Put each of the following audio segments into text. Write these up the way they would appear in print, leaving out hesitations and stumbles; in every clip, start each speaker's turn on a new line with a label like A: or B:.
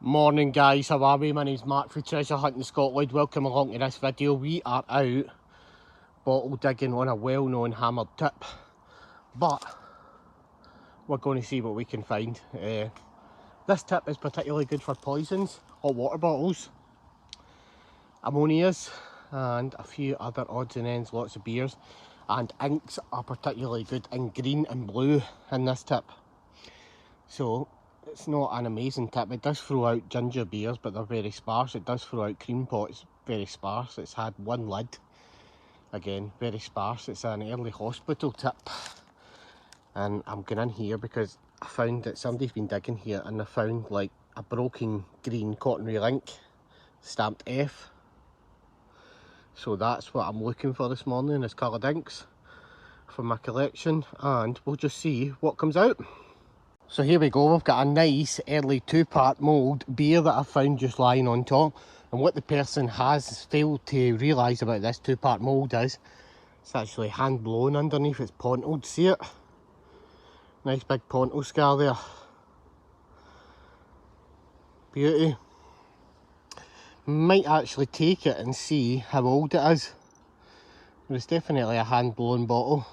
A: Morning guys, how are we? My name's Mark for Treasure Hunting Scotland. Welcome along to this video. We are out bottle digging on a well-known hammered tip, but we're going to see what we can find. This tip is particularly good for poisons, hot water bottles, ammonias and a few other odds and ends. Lots of beers and inks are particularly good in green and blue in this tip. So it's not an amazing tip. It does throw out ginger beers, but they're very sparse. It does throw out cream pots, very sparse. It's had one lid, again, very sparse. It's an early hospital tip. And I'm going in here because I found that somebody's been digging here and they found like a broken green cotton reel ink, stamped F. So that's what I'm looking for this morning, is coloured inks for my collection, and we'll just see what comes out. So here we go, we've got a nice early two-part mould beer that I found just lying on top. And what the person has failed to realise about this two-part mould is it's actually hand blown underneath. It's pontled, see it? Nice big pontle scar there. Beauty. Might actually take it and see how old it is. But it's definitely a hand blown bottle.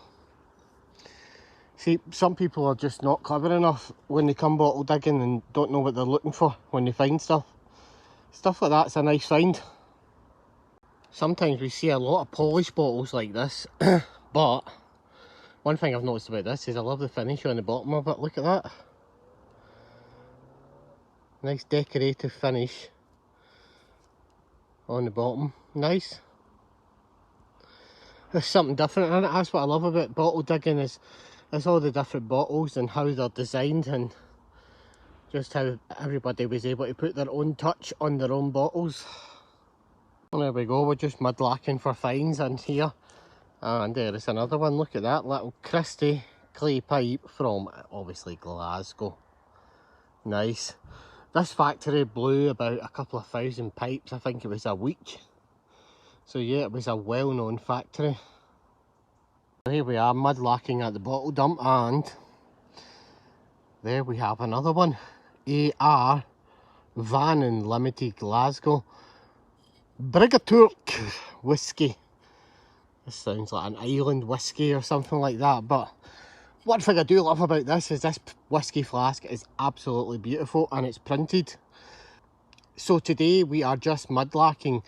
A: See, some people are just not clever enough when they come bottle digging and don't know what they're looking for when they find stuff. Stuff like that's a nice find. Sometimes we see a lot of polished bottles like this, but one thing I've noticed about this is I love the finish on the bottom of it. Look at that. Nice decorative finish on the bottom. Nice. There's something different in it. That's what I love about bottle digging, is all the different bottles and how they're designed, and just how everybody was able to put their own touch on their own bottles. And there we go, we're just mudlarking for finds in here. And there is another one. Look at that little Christie clay pipe from obviously Glasgow. Nice. This factory blew about a couple of thousand pipes, I think it was a week. So yeah, it was a well-known factory. Here we are, mudlarking at the bottle dump, and there we have another one. A.R. Vannon Limited, Glasgow. Brigaturk whiskey. This sounds like an island whiskey or something like that, but one thing I do love about this is this whiskey flask is absolutely beautiful and it's printed. So today we are just mudlarking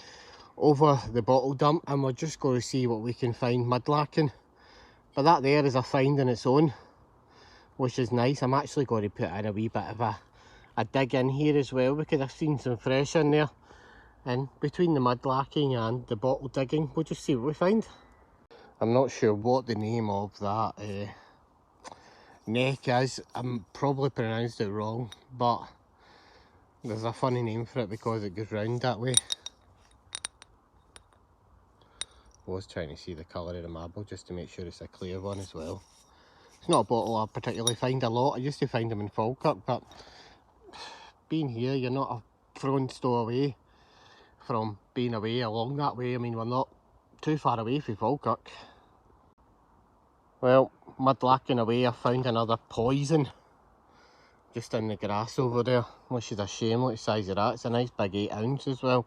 A: over the bottle dump, and we're just going to see what we can find mudlarking. But that there is a find in its own, which is nice. I'm actually going to put in a wee bit of a dig in here as well, because I've seen some fresh in there. And between the mudlarking and the bottle digging, we'll just see what we find. I'm not sure what the name of that neck is. I'm probably pronounced it wrong, but there's a funny name for it because it goes round that way. I was trying to see the colour of the marble just to make sure it's a clear one as well. It's not a bottle I particularly find a lot. I used to find them in Falkirk, but being here, you're not a throne's throw away from being away along that way. I mean, we're not too far away from Falkirk. Well, mudlarking away, I found another poison just in the grass over there, which is a shame. Look at the size of that. It's a nice big 8 ounce as well.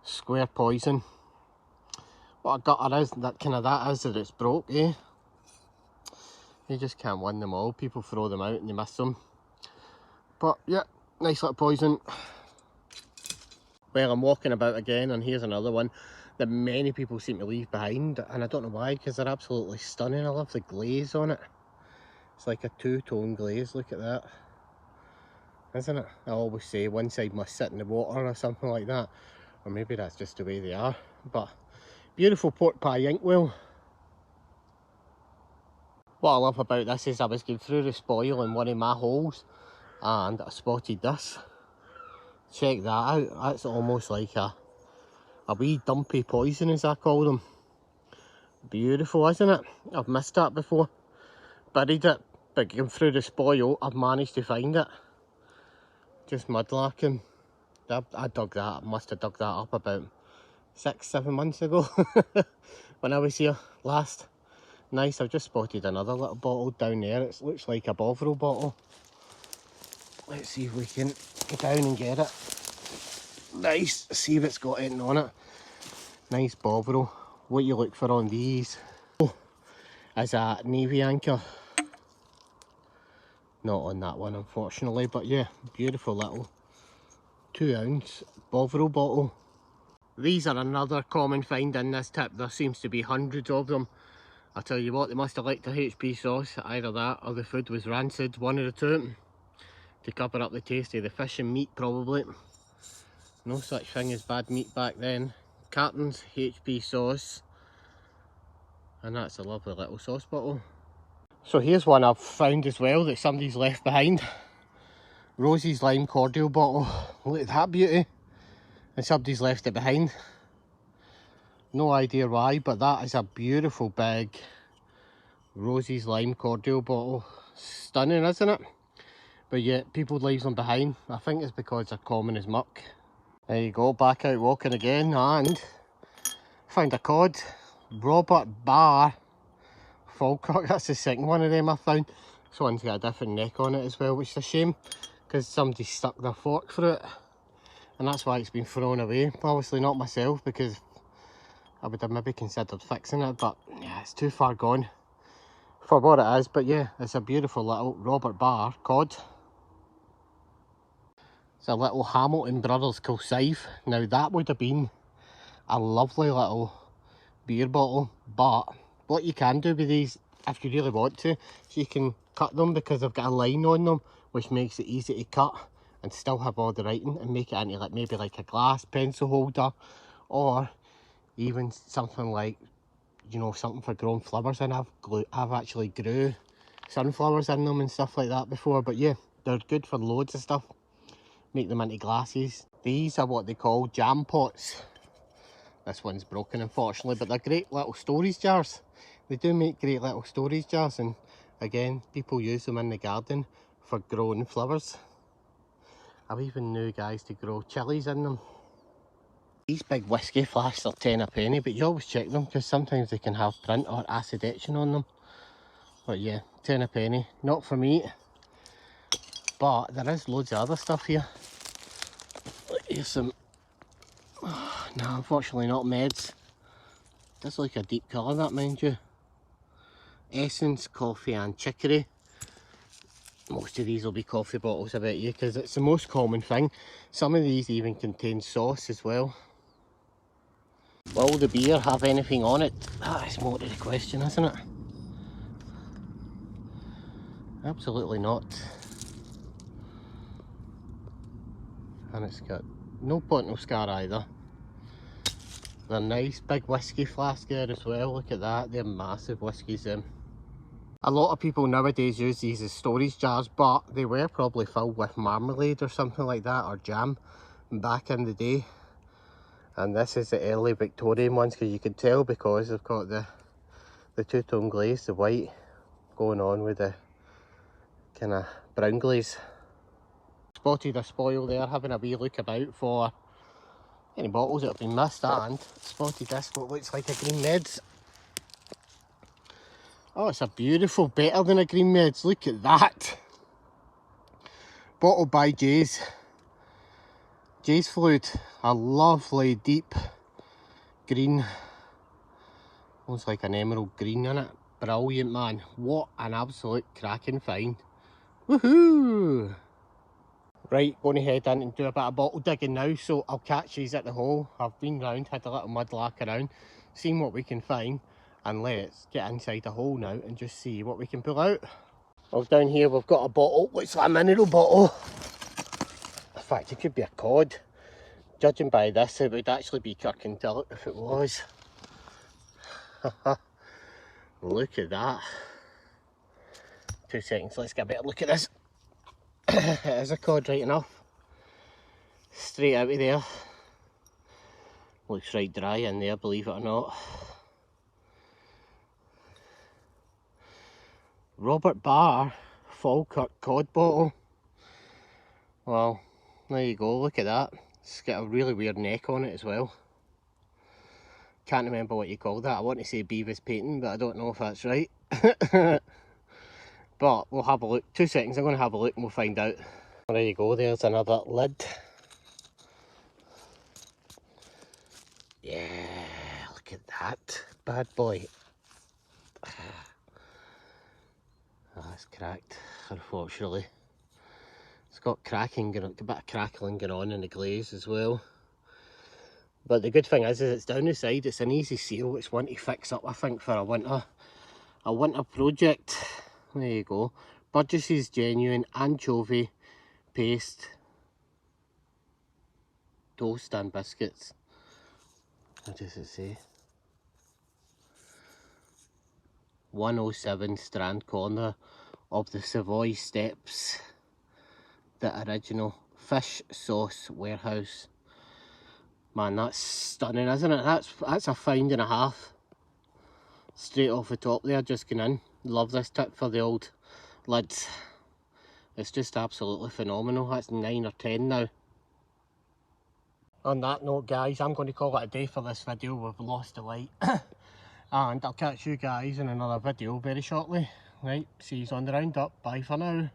A: Square poison. What a gutter is that that it's broke, eh? You just can't win them all. People throw them out and they miss them. But yeah, nice little poison. Well, I'm walking about again, and here's another one that many people seem to leave behind, and I don't know why, because they're absolutely stunning. I love the glaze on it. It's like a two-tone glaze. Look at that, isn't it? I always say one side must sit in the water or something like that, or maybe that's just the way they are. But beautiful pork pie inkwell. What I love about this is I was going through the spoil in one of my holes and I spotted this. Check that out. That's almost like a wee dumpy poison, as I call them. Beautiful, isn't it? I've missed that before. Buried it, but going through the spoil, I've managed to find it. Just mudlarking. I dug that. I must have dug that up about 6-7 months ago when I was here last. Nice. I've just spotted another little bottle down there. It looks like a Bovril bottle. Let's see if we can go down and get it. Nice, see if it's got anything on it. Nice bovril. What you look for on these is a navy anchor. Not on that one unfortunately, but yeah, beautiful little 2-ounce bovril bottle. These are another common find in this tip. There seems to be hundreds of them. I tell you what, they must have liked a HP sauce, either that or the food was rancid, one of the two, to cover up the taste of the fish and meat probably. No such thing as bad meat back then. Cartons, HP sauce, and that's a lovely little sauce bottle. So here's one I've found as well that somebody's left behind. Rosie's lime cordial bottle. Look at that beauty. And somebody's left it behind. No idea why, but that is a beautiful big Rosie's lime cordial bottle. Stunning, isn't it? But yet people leave them behind. I think it's because they're common as muck. There you go, back out walking again, and found a cod. Robert Barr Falkirk, that's the second one of them I found. This one's got a different neck on it as well, which is a shame, because somebody stuck their fork through it. And that's why it's been thrown away. Obviously not myself, because I would have maybe considered fixing it, but yeah, it's too far gone for what it is. But yeah, it's a beautiful little Robert Barr cod. It's a little Hamilton Brothers Kilsyth. Now that would have been a lovely little beer bottle, but what you can do with these, if you really want to, is you can cut them because they've got a line on them, which makes it easy to cut and still have all the writing, and make it into like maybe like a glass pencil holder, or even something like, you know, something for growing flowers in. I've actually grew sunflowers in them and stuff like that before. But yeah, they're good for loads of stuff. Make them into glasses. These are what they call jam pots. This one's broken unfortunately, but they're great little storage jars. They do make great little storage jars, and again, people use them in the garden for growing flowers. I've even knew guys to grow chilies in them. These big whiskey flasks are 10 a penny, but you always check them because sometimes they can have print or acid etching on them. But yeah, 10 a penny. Not for me, but there is loads of other stuff here. Here's some, no, unfortunately not meds. Does look a deep colour that, mind you. Essence, coffee and chicory. Most of these will be coffee bottles, I bet you, because it's the most common thing. Some of these even contain sauce as well. Will the beer have anything on it? That is more to the question, isn't it? Absolutely not. And it's got no point, no scar either. They're nice, big whiskey flask there as well. Look at that, they're massive whiskies. A lot of people nowadays use these as storage jars, but they were probably filled with marmalade or something like that, or jam, back in the day. And this is the early Victorian ones, because you can tell because they've got the two-tone glaze, the white, going on with the kind of brown glaze. Spotted a spoil there, having a wee look about for any bottles that have been missed, and spotted this, what looks like a Green Meds. Oh, it's a beautiful, better than a Green Meds, look at that. Bottled by Jay's Fluid, a lovely deep green, almost like an emerald green in it. Brilliant, man, what an absolute cracking find. Woohoo! Right, going to head in and do a bit of bottle digging now, so I'll catch these at the hole. I've been round, had a little mud lark around, seen what we can find, and let's get inside the hole now and just see what we can pull out. Well, down here we've got a bottle, looks like a mineral bottle. In fact, it could be a cod. Judging by this, it would actually be Kirkintilloch if it was. Look at that. 2 seconds, let's get a better look at this. It is a cod right enough. Straight out of there. Looks right dry in there, believe it or not. Robert Barr Falkirk cod bottle. Well, there you go, look at that. It's got a really weird neck on it as well. Can't remember what you call that. I want to say Beavis painting, but I don't know if that's right. But we'll have a look. 2 seconds, I'm going to have a look and we'll find out. There you go, there's another lid. Yeah, look at that bad boy. Oh, it's cracked, unfortunately. It's got cracking, a bit of crackling going on in the glaze as well. But the good thing is it's down the side, it's an easy seal, it's one to fix up I think for a winter project. There you go. Burgess's genuine anchovy paste toast and biscuits. What does it say? 107 Strand Corner of the Savoy Steps, the original fish sauce warehouse. Man, that's stunning, isn't it? That's a find and a half. Straight off the top there, just going in. Love this tip for the old lids. It's just absolutely phenomenal. That's 9 or 10 now. On that note, guys, I'm going to call it a day for this video. We've lost the light. And I'll catch you guys in another video very shortly. Right, see you on the roundup. Bye for now.